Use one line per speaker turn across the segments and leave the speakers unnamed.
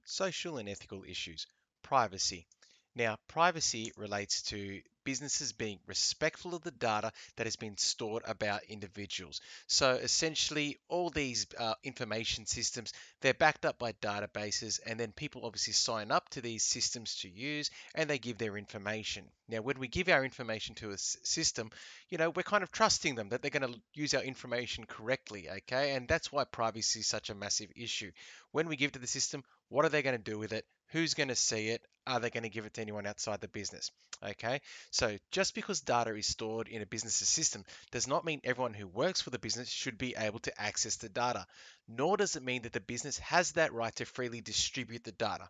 Social and ethical issues. Privacy. Now, privacy relates to businesses being respectful of the data that has been stored about individuals. So essentially, all these information systems, they're backed up by databases, and then people obviously sign up to these systems to use, and they give their information. Now, when we give our information to a system, we're kind of trusting them that they're going to use our information correctly, okay? And that's why privacy is such a massive issue. When we give to the system, what are they going to do with it? Who's going to see it? Are they going to give it to anyone outside the business? Okay, so just because data is stored in a business's system does not mean everyone who works for the business should be able to access the data, nor does it mean that the business has that right to freely distribute the data.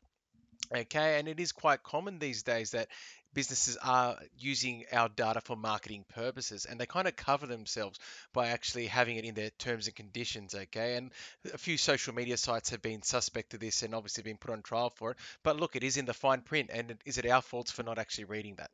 Okay, and it is quite common these days that businesses are using our data for marketing purposes, and they kind of cover themselves by actually having it in their terms and conditions. Okay, and a few social media sites have been suspect of this and obviously been put on trial for it. But look, it is in the fine print, and is it our faults for not actually reading that?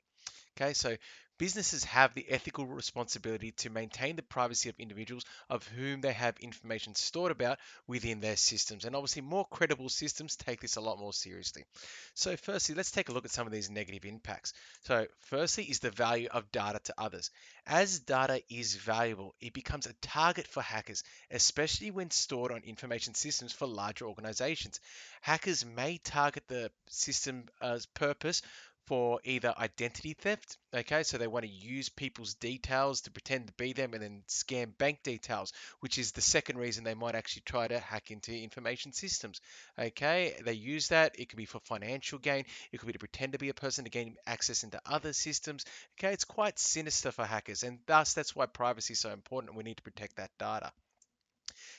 Okay, so businesses have the ethical responsibility to maintain the privacy of individuals of whom they have information stored about within their systems. And obviously, more credible systems take this a lot more seriously. So, firstly, let's take a look at some of these negative impacts. So, firstly, is the value of data to others. As data is valuable, it becomes a target for hackers, especially when stored on information systems for larger organizations. Hackers may target the system's purpose for either identity theft. Okay, so they want to use people's details to pretend to be them and then scam bank details, which is the second reason they might actually try to hack into information systems. Okay, they use that. It could be for financial gain, it could be to pretend to be a person to gain access into other systems. Okay, it's quite sinister for hackers, and thus that's why privacy is so important and we need to protect that data.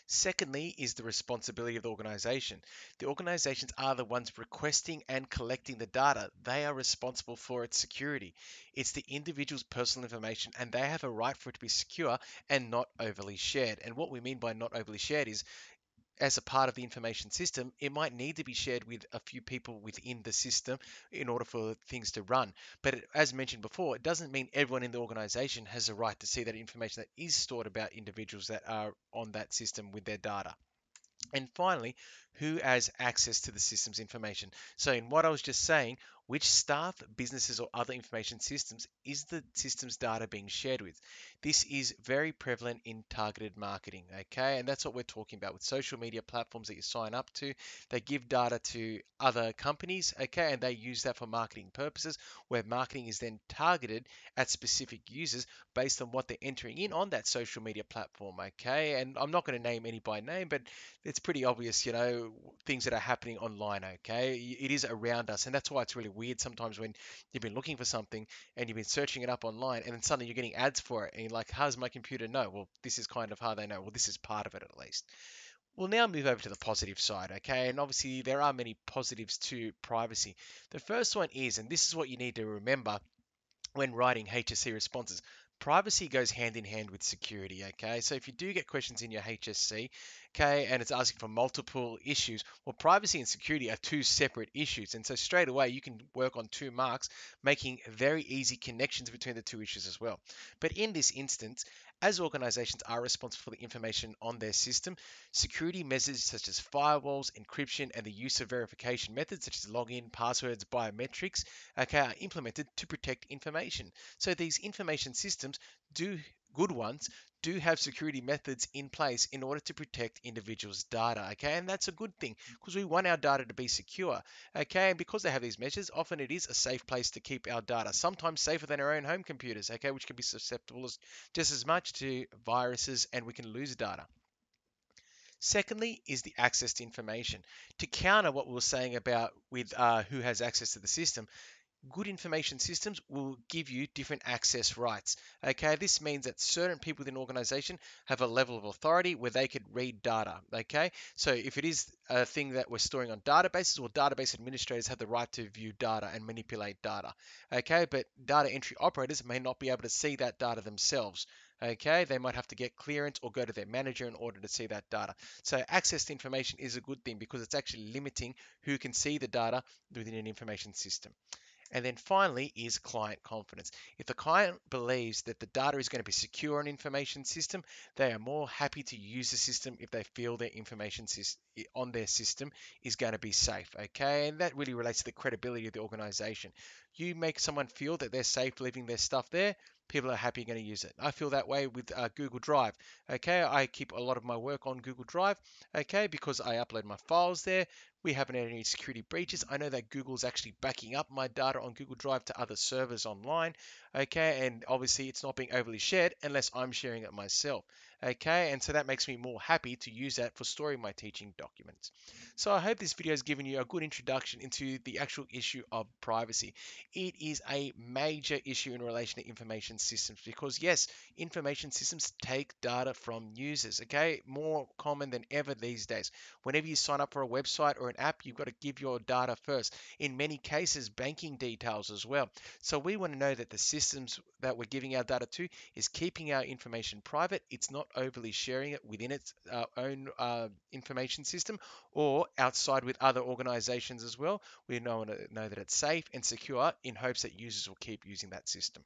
Secondly, is the responsibility of the organization. The organizations are the ones requesting and collecting the data. They are responsible for its security. It's the individual's personal information, and they have a right for it to be secure and not overly shared. And what we mean by not overly shared is as a part of the information system, it might need to be shared with a few people within the system in order for things to run. But as mentioned before, it doesn't mean everyone in the organization has a right to see that information that is stored about individuals that are on that system with their data. And finally, who has access to the system's information? So, in what I was just saying, which staff, businesses, or other information systems is the system's data being shared with? This is very prevalent in targeted marketing, okay? And that's what we're talking about with social media platforms that you sign up to. They give data to other companies, okay? And they use that for marketing purposes, where marketing is then targeted at specific users based on what they're entering in on that social media platform, okay? And I'm not going to name any by name, but it's pretty obvious, things that are happening online, okay? It is around us, and that's why it's really weird sometimes when you've been looking for something and you've been searching it up online, and then suddenly you're getting ads for it, and you're like, how does my computer know? Well, this is kind of how they know. Well, this is part of it at least. We'll now move over to the positive side, okay? And obviously, there are many positives to privacy. The first one is, and this is what you need to remember when writing HSC responses. Privacy goes hand in hand with security, okay? So if you do get questions in your HSC, okay, and it's asking for multiple issues, well, privacy and security are two separate issues. And so straight away, you can work on 2 marks, making very easy connections between the two issues as well. But in this instance, as organizations are responsible for the information on their system, security measures such as firewalls, encryption, and the use of verification methods such as login, passwords, biometrics, okay, are implemented to protect information. So these information systems do good ones do have security methods in place in order to protect individuals' data, okay? And that's a good thing because we want our data to be secure, okay? And because they have these measures, often it is a safe place to keep our data, sometimes safer than our own home computers, okay, which can be susceptible just as much to viruses and we can lose data. Secondly, is the access to information. To counter what we were saying about with who has access to the system, good information systems will give you different access rights. Okay, this means that certain people within an organization have a level of authority where they could read data. Okay, so if it is a thing that we're storing on databases, well, database administrators have the right to view data and manipulate data. Okay, but data entry operators may not be able to see that data themselves. Okay, they might have to get clearance or go to their manager in order to see that data. So access to information is a good thing because it's actually limiting who can see the data within an information system. And then finally is client confidence. If the client believes that the data is going to be secure on information system, they are more happy to use the system if they feel their information on their system is going to be safe. Okay, and that really relates to the credibility of the organization. You make someone feel that they're safe leaving their stuff there, people are happy going to use it. I feel that way with Google Drive. Okay, I keep a lot of my work on Google Drive. Okay, because I upload my files there. We haven't had any security breaches. I know that Google's actually backing up my data on Google Drive to other servers online. Okay, and obviously it's not being overly shared unless I'm sharing it myself. Okay, and so that makes me more happy to use that for storing my teaching documents. So I hope this video has given you a good introduction into the actual issue of privacy. It is a major issue in relation to information systems because yes, information systems take data from users. Okay, more common than ever these days. Whenever you sign up for a website or an app, you've got to give your data first. In many cases, banking details as well. So we want to know that the systems that we're giving our data to is keeping our information private. It's not overly sharing it within its own information system or outside with other organizations as well. We know that it's safe and secure in hopes that users will keep using that system.